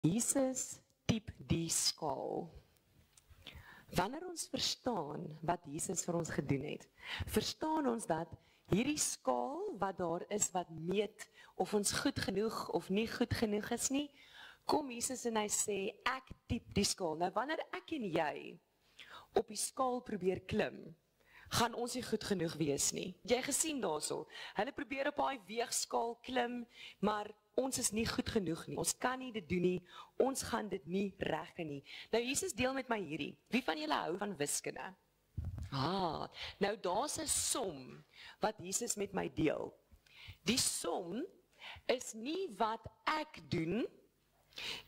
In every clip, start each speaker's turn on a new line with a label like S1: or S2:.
S1: Jesus typ die skaal. Wanneer ons verstaan wat Jesus vir ons gedoen het, verstaan ons dat hierdie skaal wat daar is, wat meet of ons goed genoeg of nie goed genoeg is nie, kom Jesus en hy sê, ek typ die skaal. Nou wanneer ek en jy op die skaal probeer klim, gaan ons nie goed genoeg wees nie. Jy gesien daarso, hulle probeer op daai weegskaal klim, maar ons is nie goed genoeg nie. Ons kan nie dit doen nie. Ons gaan dit nie reg kry nie. Nou Jesus deel met my hierdie. Wie van julle hou van wiskunde? Nou daar's 'n som wat Jesus met my deel. Die som is nie wat ek doen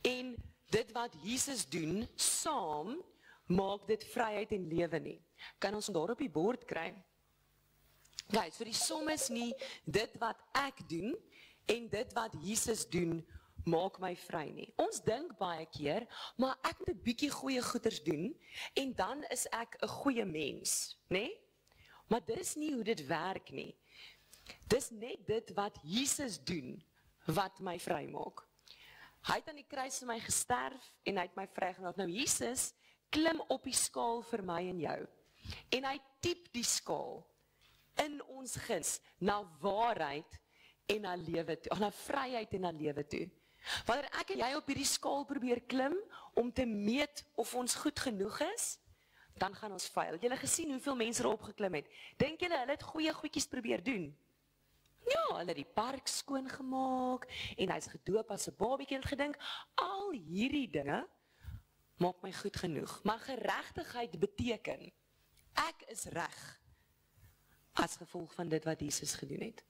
S1: en dit wat Jesus doen saam maak dit vryheid en lewe nie. Kan ons daar op die bord kry? Guys, vir die som is nie dit wat ek doen en dit wat Jesus doen maak my vry nie. Ons dink baie keer, maar ek moet 'n bietjie goeie goeders doen en dan is ek 'n goeie mens, né? Maar dis nie hoe dit werk nie. Dis net dit wat Jesus doen wat my vry maak. Hy het aan die kruis vir my gesterf en hy het my vrygemaak. Nou Jesus klim op die skaal vir my en jou. En hy typ die skaal in ons guns na waarheid en na lewe toe, na vryheid en na lewe toe. Wanneer ek en jy op hierdie skaal probeer klim om te meet of ons goed genoeg is, dan gaan ons faal. Julle gesien hoeveel mense erop geklim het. Dink julle hulle het goeie goedjies probeer doen? Ja, hulle het die park skoon gemaak en hy's gedoop as 'n babietjie en gedink, al hierdie dinge maak my goed genoeg. Maar geregtigheid beteken ek is reg as gevolg van dit wat Jesus gedoen het.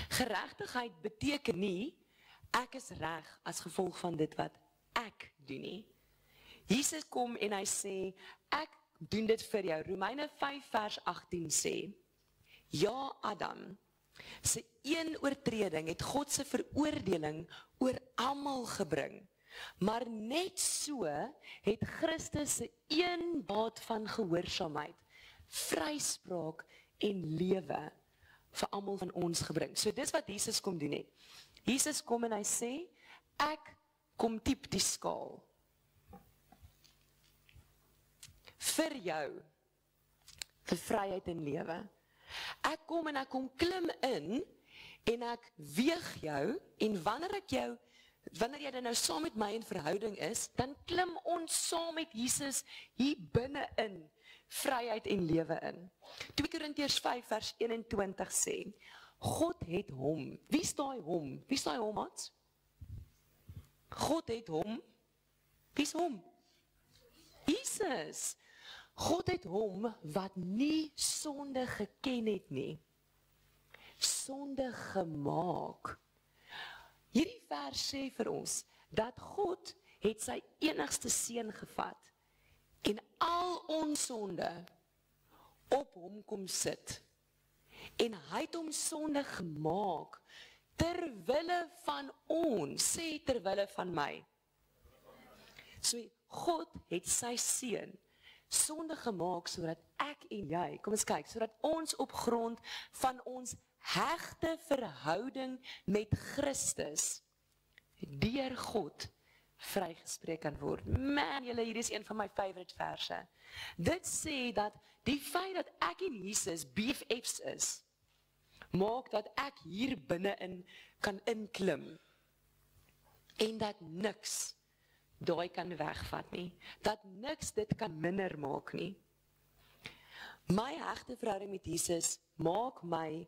S1: Geregtigheid beteken nie ek is reg as gevolg van dit wat ek doen nie. Jesus kom en hy sê ek doen dit vir jou. Romeine 5 vers 18 sê, ja Adam, se een oortreding het God se veroordeling oor almal gebring. Maar net so het Christus se een daad van gehoorsaamheid, vryspraak en lewe vir almal van ons gebring. So dis wat Jesus kom doen het. Jesus kom en hy sê, ek kom typ die skaal vir jou, vir vryheid en lewe. Ek kom en ek kom klim in en ek weeg jou en wanneer jy dan nou saam met my in verhouding is, dan klim ons saam met Jesus hier binne in vryheid en lewe in. 2 Korintiërs 5 vers 21 sê, God het hom. Wie is daai hom? Wie is daai hom, Mats? God het hom. Wie is hom? Jesus. God het hom wat nie sonde geken het nie, sonde gemaak. Hierdie vers sê vir ons, dat God het sy enigste seun gevat, en al ons sonde op hom kom sit, en hy het hom sonde gemaak, terwille van ons, sê terwille van my. So God het sy seun sonde gemaak, sodat ek en jy, kom ons kyk, sodat ons op grond van ons hegte verhouding met Christus, deur God, vrygespreek kan word. Man, julle, hier is een van my favorite verse. Dit sê dat die feit dat ek en Jesus BFFs is, maak dat ek hier binne-in kan inklim, en dat niks daai kan wegvat nie, dat niks dit kan minder maak nie. My hegte verhouding met Jesus maak my,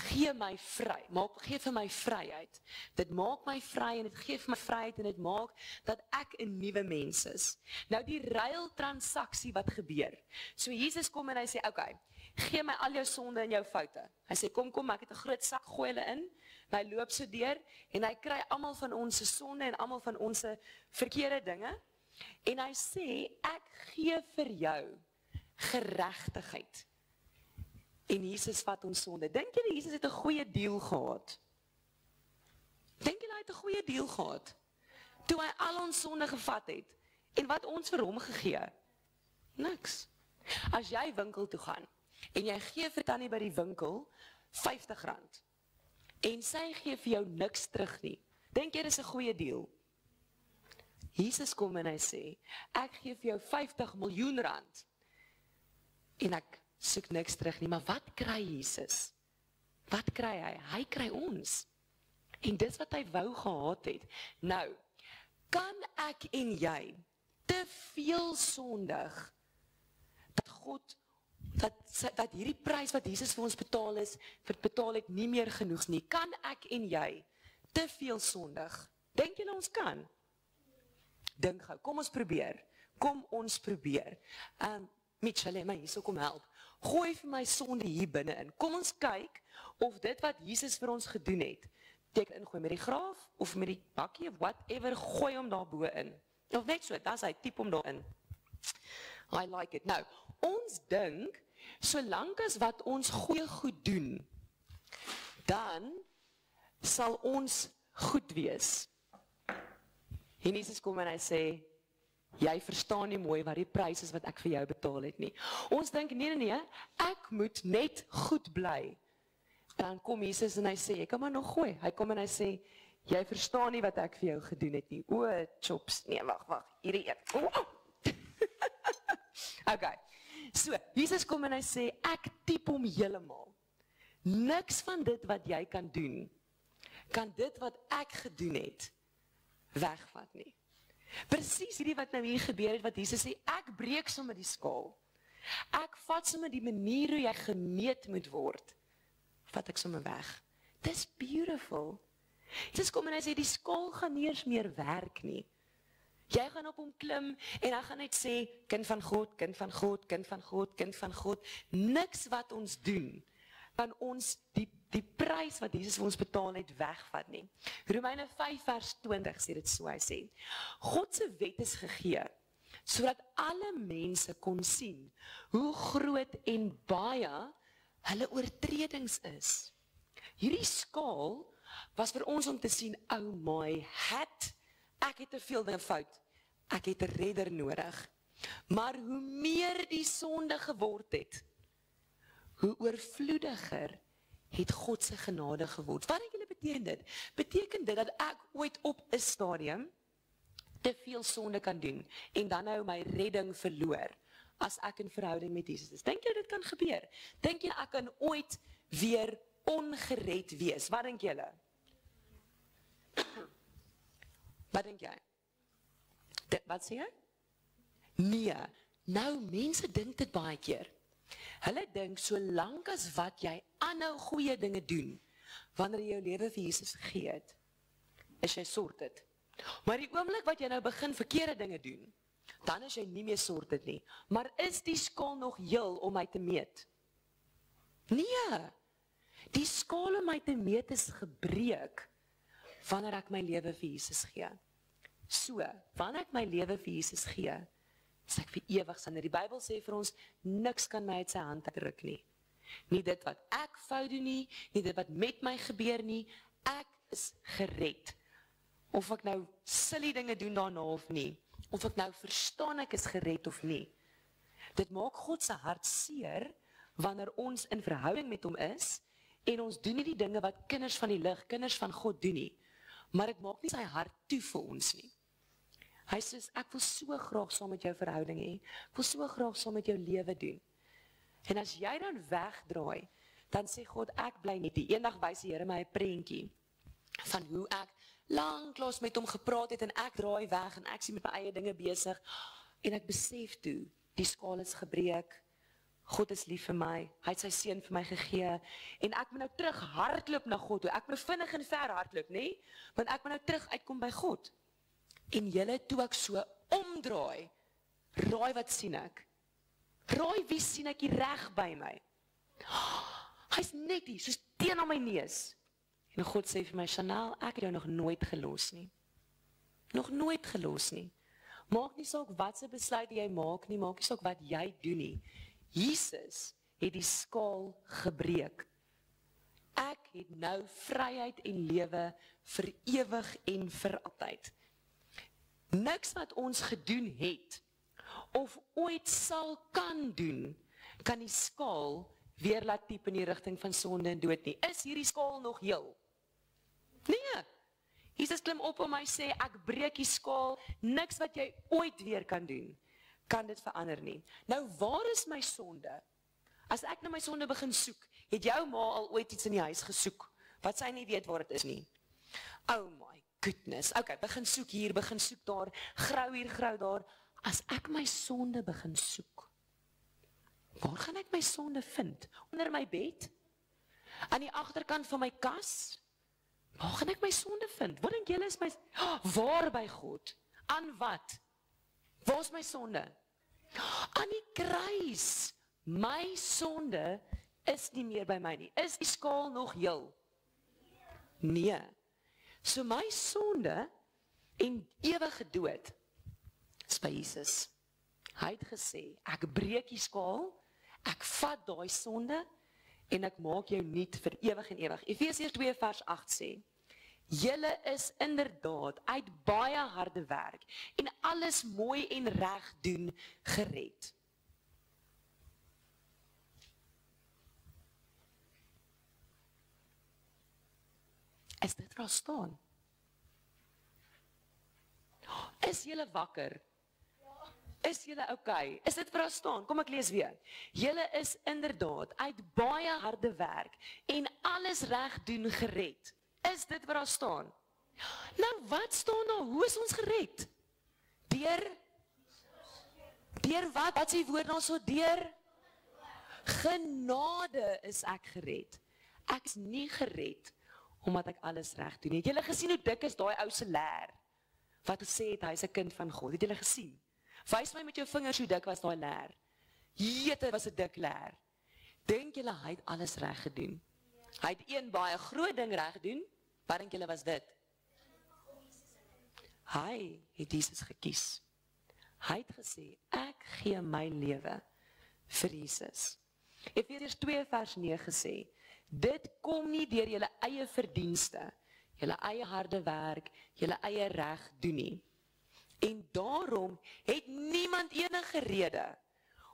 S1: gee vir my vryheid. Dit maak my vry en dit gee vir my vryheid en dit maak dat ek 'n nuwe mens is. Nou die ruiltransaksie wat gebeur. So Jesus kom en hy sê, okay, gee my al jou sonde en jou foute. Hy sê, kom, ek het 'n groot sak, gooi hulle in. En hy loop so deur en hy kry almal van ons sonde en almal van ons verkeerde dinge. En hy sê, ek gee vir jou geregtigheid. En Jesus vat ons sonde. Dink julle Jesus het 'n goeie deal gehad? Dink julle hy het 'n goeie deal gehad? Toe hy al ons sonde gevat het. En wat ons vir hom gegee? Niks. As jy winkel toe gaan, en jy gee vir tannie by die winkel R50, en sy gee vir jou niks terug nie. Dink jy dis 'n goeie deal? Jesus kom en hy sê, ek gee vir jou 50 miljoen rand. En ek soek niks terug nie, maar wat kry Jesus? Wat kry hy? Hy kry ons. En dis wat hy wou gehad het. Nou, kan ek en jy te veel sondig, dat God, dat hierdie prys wat Jesus vir ons betaal het, nie meer genoeg nie. Kan ek en jy te veel sondig? Dink julle ons kan? Dink gou, kom ons probeer. Mitchell, my hierso kom help. Gooi vir my sonde hier binne in. Kom ons kyk of dit wat Jesus vir ons gedoen het, teken ingooi met die graaf, of met die bakkie, of whatever, gooi hom daar bo in. Of net so, dan is hy, typ hom daar in. I like it. Nou, ons dink, solank as wat ons goeie goed doen, dan sal ons goed wees. En Jesus kom en hy sê, jy verstaan nie mooi wat die prys is wat ek vir jou betaal het nie. Ons dink, nee, ek moet net goed bly. Dan kom Jesus en hy sê, ek kan maar nog gooi. Hy kom en hy sê, jy verstaan nie wat ek vir jou gedoen het nie. O, chops, nee, wag, hierdie een. Okay, so, Jesus kom en hy sê, ek typ hom helemaal. Niks van dit wat jy kan doen, kan dit wat ek gedoen het, wegvat nie. Presies hierdie wat nou hier gebeur het, wat Jesus sê, ek breek sommer die skaal. Ek vat sommer die manier hoe jy gemeet moet word. Vat ek sommer weg. Dis beautiful. Jesus kom en hy sê, die skaal gaan nie eens meer werk nie. Jy gaan op hom klim en hy gaan net sê, kind van God, kind van God, kind van God, kind van God. Niks wat ons doen, kan ons die prys wat Jesus vir ons betaal het wegvat nie. Romeine 5 vers 20 sê dit so, hy sê, God se wet is gegee, sodat alle mense kon sien, hoe groot en baie hulle oortredings is. Hierdie skaal was vir ons om te sien, oh my hat, ek het te veel dinge fout, ek het 'n redder nodig. Maar hoe meer die sonde geword het, hoe oorvloediger het God se genade geword. Wat dink julle beteken dit? Beteken dit dat ek ooit op 'n stadium te veel sonde kan doen en dan nou my redding verloor as ek in verhouding met Jesus is? Dink jy dit kan gebeur? Dink jy ek kan ooit weer ongered wees? Wat dink julle? Wat dink jy? Wat sê jy? Nee. Nou, mense dink dit baie keer. Hulle dink, solank as wat jy aanhou goeie dinge doen, wanneer jy jou lewe vir Jesus gegee het, is jy sorted. Maar die oomblik wat jy nou begin verkeerde dinge doen, dan is jy nie meer sorted nie. Maar is die skaal nog heel om my te meet? Nee. Die skaal om my te meet is gebreek, wanneer ek my lewe vir Jesus gee. So, wanneer ek my lewe vir Jesus gee, is ek vir ewig saam. Die Bybel sê vir ons, niks kan my uit sy hand ruk nie. Nie dit wat ek fout doen nie, nie dit wat met my gebeur nie, ek is gered. Of ek nou silly dinge doen daarna of nie, of ek nou verstaan ek is gered of nie. Dit maak God se hart seer, wanneer ons in verhouding met hom is, en ons doen nie die dinge wat kinders van die lig, kinders van God doen nie, maar dit maak nie sy hart toe vir ons nie. Hy sê, ek wil so graag saam met jou verhouding hê, ek wil so graag saam met jou lewe doen. En as jy dan wegdraai, dan sê God, ek bly net die. Eendag wys die Here my 'n prentjie van hoe ek lanklaas met hom gepraat het en ek draai weg en ek sien met my eie dinge besig en ek besef toe, die skaal is gebreek. God is lief vir my, hy het sy seun vir my gegee en ek moet nou terug hardloop na God toe. Ek moet vinnig en ver hardloop, nê? Want ek moet nou terug uitkom by God. En julle, toe ek so omdraai, raai wat sien ek? Raai wie sien ek hier reg by my? Hy's net hier, soos teen aan my neus. En God sê vir my, Chanel, ek het jou nog nooit gelos nie. Nog nooit gelos nie. Maak nie saak wat se besluit jy maak nie, maak nie saak wat jy doen nie. Jesus het die skaal gebreek. Ek het nou vryheid en lewe vir ewig en vir altyd. Niks wat ons gedoen het, of ooit sal kan doen, kan die skaal weer laat typ in die rigting van sonde en dood nie. Is hierdie skaal nog heel? Nee, Jesus klim op om my sê, ek breek die skaal, niks wat jy ooit weer kan doen, kan dit verander nie. Nou, waar is my sonde? As ek na my sonde begin soek, het jou ma al ooit iets in die huis gesoek, wat sy nie weet waar het is nie. Oh my goodness, ok, begin soek hier, begin soek daar, grou hier, grou daar. As ek my sonde begin soek, waar gaan ek my sonde vind? Onder my bed? Aan die agterkant van my kas? Waar gaan ek my sonde vind? Wat dink julle is my... Waar by God? Aan wat? Waar is my sonde? Aan die kruis. My sonde is nie meer by my nie. Is die skaal nog heel? Nee. So my sonde en ewige dood is by Jesus. Hy het gesê, ek breek die skaal, ek vat daai sonde en ek maak jou nuut vir ewig en ewig. Efesiërs 2 vers 8 sê, julle is inderdaad uit baie harde werk en alles mooi en reg doen gered. Is dit waar staan? Is julle wakker? Is julle okay? Is dit waar staan? Kom ek lees weer. Julle is inderdaad uit baie harde werk en alles reg doen gered. Is dit waar staan? Nou wat staan daar? Hoe is ons gered? Deur wat? Wat is die woord nou so? Deur genade is ek gered. Ek is nie gered omdat ek alles reg doen. Het julle gesien hoe dik is daai ou se leer? Wat sê het, hy is 'n kind van God. Het julle gesien? Wys my met jou vingers hoe dik was daai leer. Jete, was 'n dik leer. Dink julle hy het alles reg gedoen? Hy het een baie groot ding reg gedoen. Wat dink julle was dit? Hy het Jesus gekies. Hy het gesê, ek gee my lewe vir Jesus. Efesiërs 2 vers 9 sê, dit kom nie deur julle eie verdienste, julle eie harde werk, julle eie reg doen nie. En daarom het niemand enige rede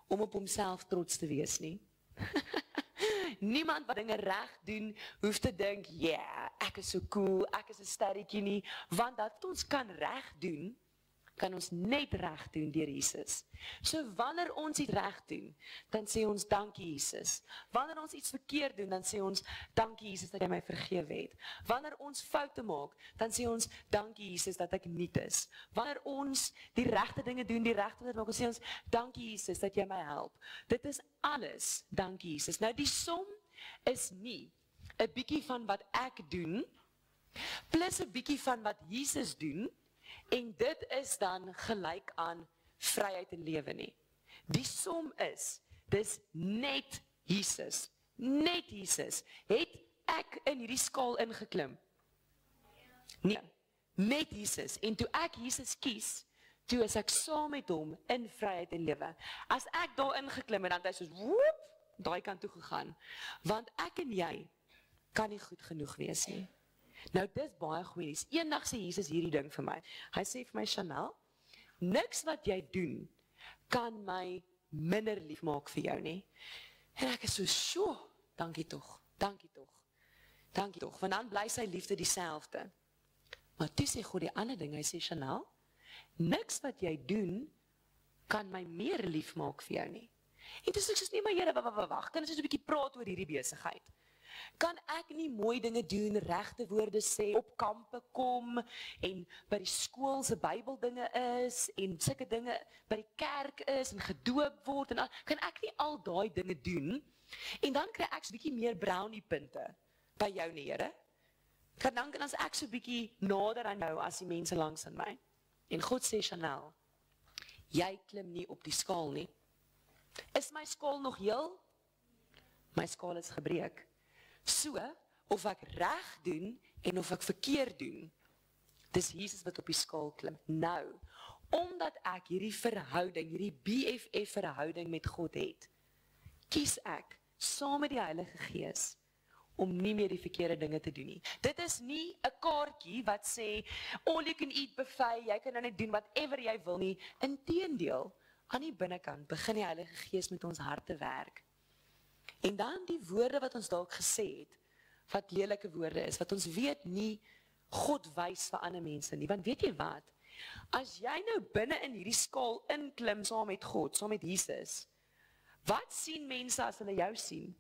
S1: om op homself trots te wees nie. Niemand wat dinge reg doen, hoef te dink, ja, ek is so cool, ek is 'n sterretjie nie, want dat ons kan reg doen, kan ons net reg doen deur Jesus. So wanneer ons iets reg doen, dan sê ons dankie Jesus. Wanneer ons iets verkeerd doen, dan sê ons dankie Jesus dat jy my vergewe het. Wanneer ons foute maak, dan sê ons dankie Jesus dat ek nuut is. Wanneer ons die regte dinge doen, die regte dinge maak, dan sê ons dankie Jesus dat jy my help. Dit is alles dankie Jesus. Nou die som is nie 'n bietjie van wat ek doen plus 'n bietjie van wat Jesus doen. En dit is dan gelyk aan vryheid en lewe nie. Die som is, dis net Jesus. Net Jesus. Het ek in hierdie skaal ingeklim? Nee, net Jesus. En toe ek Jesus kies, toe is ek saam met hom in vryheid en lewe. As ek daar ingeklim het, dan het hy soos, woep, daai kant toe gegaan. Want ek en jy kan nie goed genoeg wees nie. Nou dis baie goeie. Eendag sê Jesus hierdie ding vir my. Hy sê vir my, Chanel, niks wat jy doen kan my minder lief maak vir jou nie. En ek is so, sjoe, dankie tog, dankie tog, dankie tog. Want dan bly sy liefde dieselfde. Maar toe sê God die ander ding, hy sê, Chanel, niks wat jy doen kan my meer lief maak vir jou nie. En toe sê ek soos, nee my Here, wag, kan ons so 'n bietjie praat oor hierdie besigheid? Kan ek nie mooi dinge doen, regte woorde sê, op kampe kom, en by die skool se Bybeldinge is, en sulke dinge by die kerk is, en gedoop word, en kan ek nie al daai dinge doen, en dan kry ek so 'n bietjie meer brownie punte by jou nie, Here? Dan as ek so 'n bietjie nader aan jou as die mense langs aan my. En God sê, Chanel, jy klim nie op die skaal nie. Is my skaal nog heel? My skaal is gebreek. So, of ek reg doen en of ek verkeerd doen, dis Jesus wat op die skaal klim. Nou, omdat ek hierdie verhouding, hierdie BFF verhouding met God het, kies ek saam met die Heilige Gees om nie meer die verkeerde dinge te doen nie. Dit is nie 'n kaartjie wat sê, all you can eat buffet, jy kan nou net doen whatever jy wil nie. Inteendeel, aan die binnekant begin die Heilige Gees met ons harte werk. En dan die woorde wat ons dalk gesê het, wat lelike woorde is, wat ons weet nie God wys vir ander mense nie, want weet jy wat? As jy nou binne in hierdie skaal inklim saam met God, saam met Jesus, wat sien mense as hulle jou sien?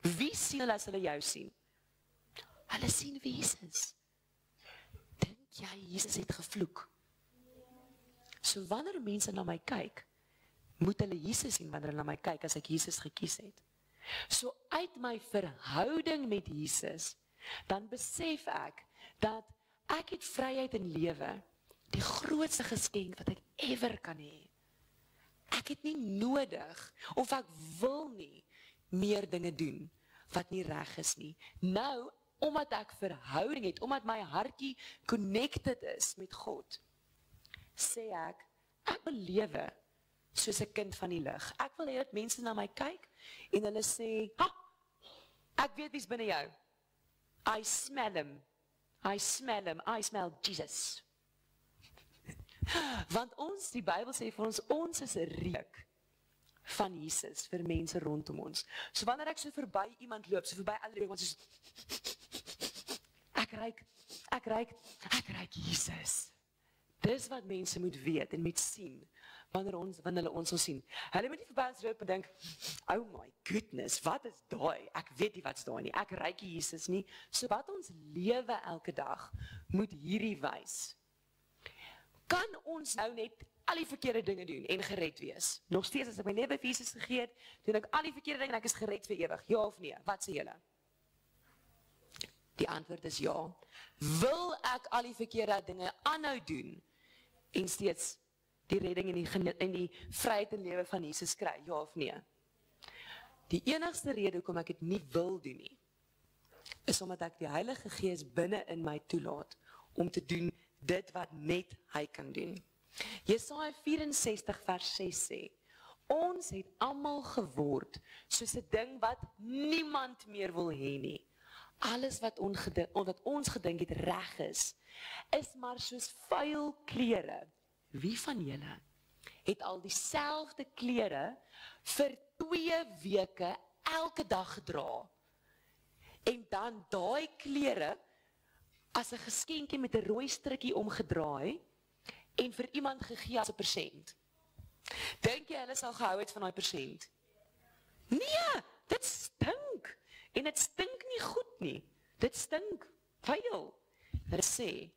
S1: Wie sien hulle as hulle jou sien? Hulle sien vir Jesus. Dink jy Jesus het gevloek? So wanneer mense na my kyk, moet hulle Jesus sien wanneer hulle na my kyk as ek Jesus gekies het. So uit my verhouding met Jesus, dan besef ek dat ek het vryheid in lewe, die grootste geskenk wat ek ever kan hê. Ek het nie nodig, of ek wil nie, meer dinge doen, wat nie reg is nie. Nou, omdat ek verhouding het, omdat my hartjie connected is met God, sê ek wil lewe soos 'n kind van die lig. Ek wil hê dat mense na my kyk, en hulle sê, ha, ek weet wie's binne jou. I smell him, I smell Jesus. Want ons, die Bybel sê vir ons is 'n reuk van Jesus vir mense rondom ons. So wanneer ek so verby iemand loop, so verby ander iemand soos ek ruik Jesus. Dis wat mense moet weet en moet sien wanneer hulle ons sal sien. Hulle moet nie verby ons loop en dink, oh my goodness, wat is daai? Ek weet nie wat's daai nie. Ek ruik Jesus nie. So wat ons lewe elke dag moet hierdie wys. Kan ons nou net al die verkeerde dinge doen en gered wees? Nog steeds as ek my lewe vir Jesus gegee het, doen ek al die verkeerde dinge en ek is gered vir ewig. Ja of nee? Wat sê julle? Die antwoord is ja. Wil ek al die verkeerde dinge aanhou doen en steeds die redding en die vryheid en lewe van Jesus kry? Ja of nee? Die enigste rede hoekom ek dit nie wil doen nie, is omdat ek die Heilige Gees binne in my toelaat om te doen dit wat net hy kan doen. Jesaja 64 vers 6 sê, ons het almal geword soos 'n ding wat niemand meer wil hê nie. Alles wat ons gedink het reg is maar soos vuil klere. Wie van julle het al dieselfde klere vir 2 weke elke dag gedra? En dan daai klere as 'n geskenkie met 'n rooi strikkie omgedraai en vir iemand gegee as 'n persent. Dink jy hulle sal gehou het van daai persent? Nee, dit stink. En dit stink nie goed nie. Dit stink vuil. Hulle sê,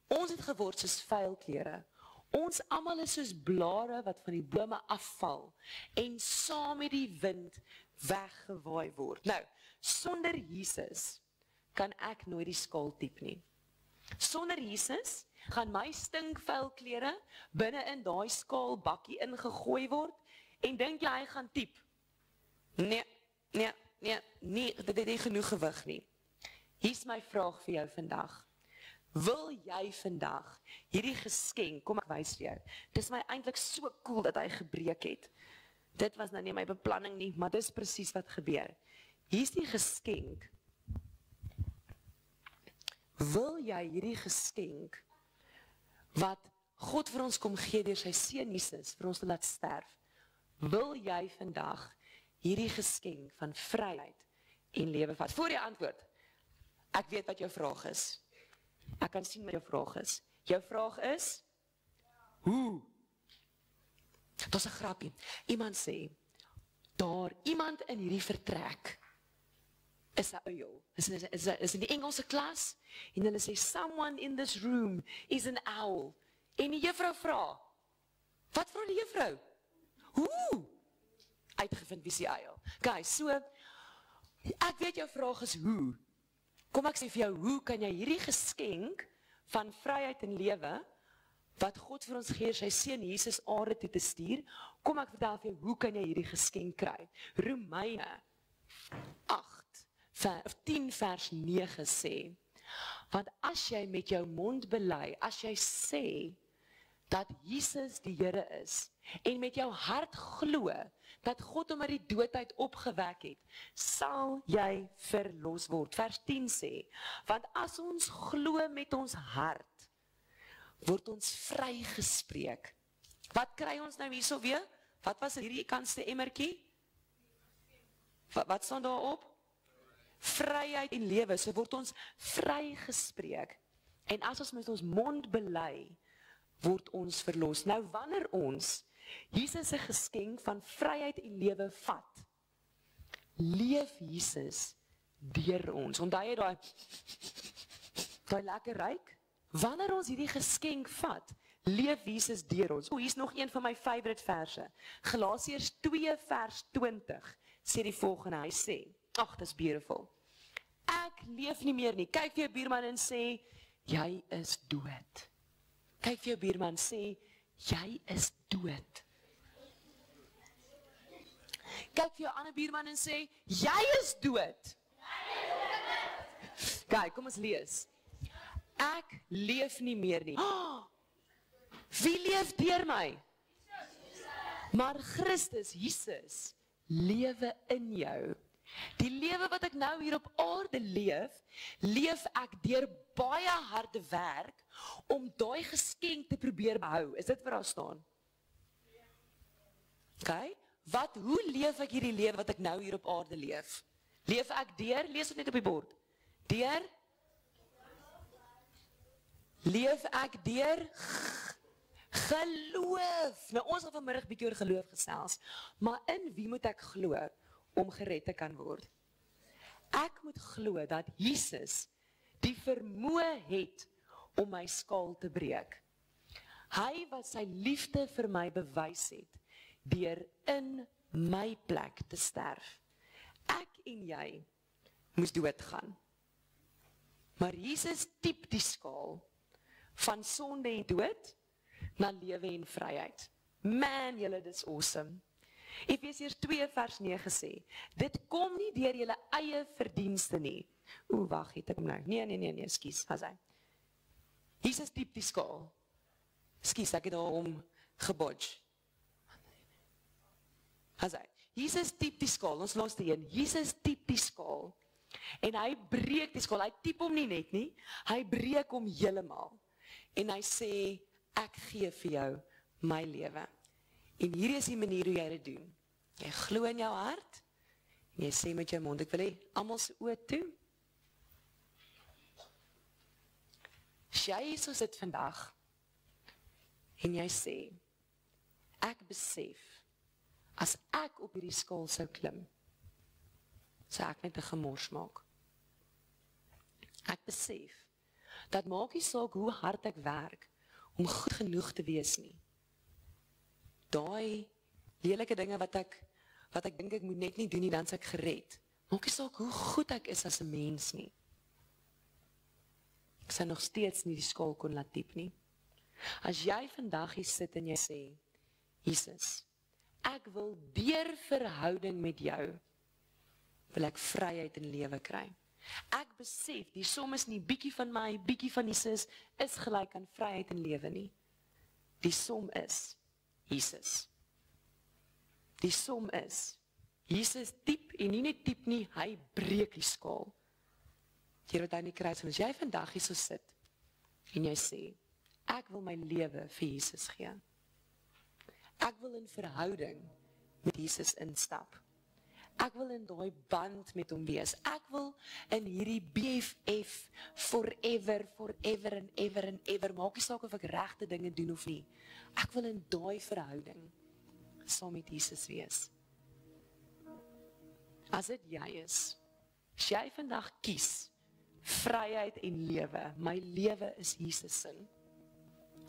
S1: ons het geword soos vuil klere. Ons almal is soos blare wat van die bome afval en saam met die wind weggewaai word. Nou, sonder Jesus kan ek nooit die skaal diep nie. Sonder Jesus gaan my stinkvuil klere binne in daai skaal bakkie ingegooi word en dink jy hy gaan diep? Nee, dit het nie genoeg gewig nie. Hier's my vraag vir jou vandag. Wil jy vandag hierdie geskenk, kom ek wys vir jou, dit is my eintlik so cool dat hy gebreek het. Dit was nou nie my beplanning nie, maar dis presies wat gebeur. Hier's die geskenk. Wil jy hierdie geskenk, wat God vir ons kom gee deur sy seun Jesus, vir ons te laat sterf, wil jy vandag hierdie geskenk van vryheid en lewe vat? Voor jy antwoord, ek weet wat jou vraag is. Ek kan sien wat jou vraag is. Jou vraag is, hoe? Dit is 'n grapie. Iemand sê, daar iemand in hierdie vertrek is 'n uil. Is in die Engelse klas, en hulle sê, someone in this room is an owl. En die juffrou vra, wat vra die juffrou? Hoe? Uitgevind wie is die uil. Guys, so, ek weet jou vraag is hoe. Kom ek sê vir jou, hoe kan jy hierdie geskenk van vryheid en lewe, wat God vir ons gee, sy seun Jesus aarde toe te stuur, kom ek vertel vir jou, hoe kan jy hierdie geskenk kry? Romeine 10 vers 9 sê, want as jy met jou mond bely, as jy sê, dat Jesus die Here is, en met jou hart glo, dat God hom uit die dood uit opgewek het, sal jy verlos word. Vers 10 sê, want as ons glo met ons hart, word ons vrygespreek. Wat kry ons nou hierso weer? Wat was hierdie kantste emmertjie? Wat staan daarop? Vryheid en lewe, so word ons vrygespreek. En as ons met ons mond bely, word ons verlos. Nou wanneer ons Jesus se geskenk van vryheid en lewe vat, leef Jesus deur ons. Onthou jy daai lekker ruik? Wanneer ons hierdie geskenk vat, leef Jesus deur ons. Hier's nog een van my favorite verse. Galasiërs 2 vers 20 sê die volgende, hy sê, ag, dis beautiful. Ek leef nie meer nie. Kyk vir jou buurman en sê, jy is dood. Kyk vir jou buurman, sê, jy is dood. Kyk vir jou ander buurman en sê, jy is dood. Kyk, kom ons lees. Ek leef nie meer nie. Oh, wie leef deur my? Maar Christus, Jesus, lewe in jou. Die lewe wat ek nou hier op aarde leef, leef ek deur baie harde werk om daai geskenk te probeer behou. Is dit waar daar staan? Okay? Hoe leef ek hierdie lewe wat ek nou hier op aarde leef? Leef ek deur? Lees dit net op die bord. Deur? Leef ek deur? Geloof. Nou ons gaan vanmiddag bietjie oor geloof gesels. Maar in wie moet ek glo om gered te kan word? Ek moet glo dat Jesus die vermoë het om my skaal te breek. Hy wat sy liefde vir my bewys het deur in my plek te sterf. Ek en jy moes doodgaan. Maar Jesus diep die skaal van sonde en dood na lewe en vryheid. Man, julle, dis awesome. Efesiërs 2 vers 9 sê, dit kom nie deur julle eie verdienste nie. Wag, het ek hom nou. Nee, skus, was hy. Jesus diep die skaal. Skus, ek het daarom gebodge. Was hy. Jesus diep die skaal, ons laaste een. Jesus diep die skaal. En hy breek die skaal. Hy diep hom nie net nie. Hy breek hom heeltemal. En hy sê, ek gee vir jou my lewe. En hier is die manier hoe jy dit doen. Jy glo in jou hart, en jy sê met jou mond, ek wil hê, almal se oë toe. As jy hier so sit vandag, en jy sê, ek besef, as ek op hierdie skaal sou klim, sou ek net 'n gemors maak. Ek besef, dat maak nie saak hoe hard ek werk, om goed genoeg te wees nie. Daai lelike dinge wat ek dink ek moet net nie doen nie, dan is ek gered. Maak nie saak hoe goed ek is as 'n mens nie. Ek sou nog steeds nie die skaal kon laat diep nie. As jy vandag hier sit en jy sê, Jesus, ek wil deur verhouding met jou, wil ek vryheid en lewe kry. Ek besef, die som is nie bietjie van my, bietjie van Jesus, is gelyk aan vryheid en lewe nie. Die som is Jesus. Die som is Jesus diep en nie net diep nie, hy breek die skaal. Deur wat hy in die kruis, en as jy vandag hier so sit, en jy sê, ek wil my lewe vir Jesus gee. Ek wil in verhouding met Jesus instap. Ek wil in daai band met hom wees. Ek wil in hierdie BFF forever and ever. Maak nie saak of ek regte dinge doen of nie. Ek wil in daai verhouding saam met Jesus wees. As dit jy is, as jy vandag kies, vryheid en lewe, my lewe is Jesus sin.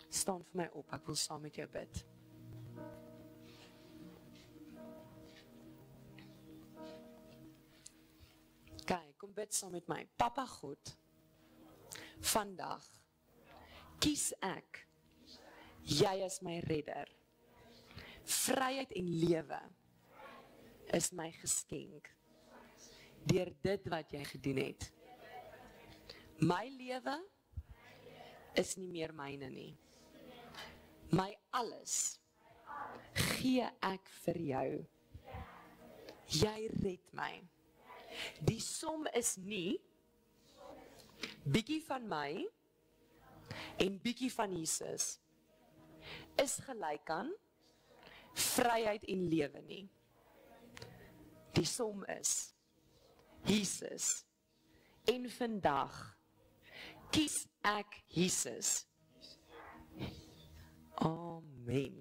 S1: Staan vir my op, ek wil saam met jou bid. Kyk, kom bid saam met my. Papa God, vandag kies ek, jy is my redder. Vryheid en lewe is my geskenk deur dit wat jy gedoen het. My lewe is nie meer myne nie. My alles gee ek vir jou. Jy red my. Die som is nie bietjie van my en bietjie van Jesus is gelyk aan vryheid en lewe nie. Die som is Jesus. En vandag kies ek Jesus. Amen.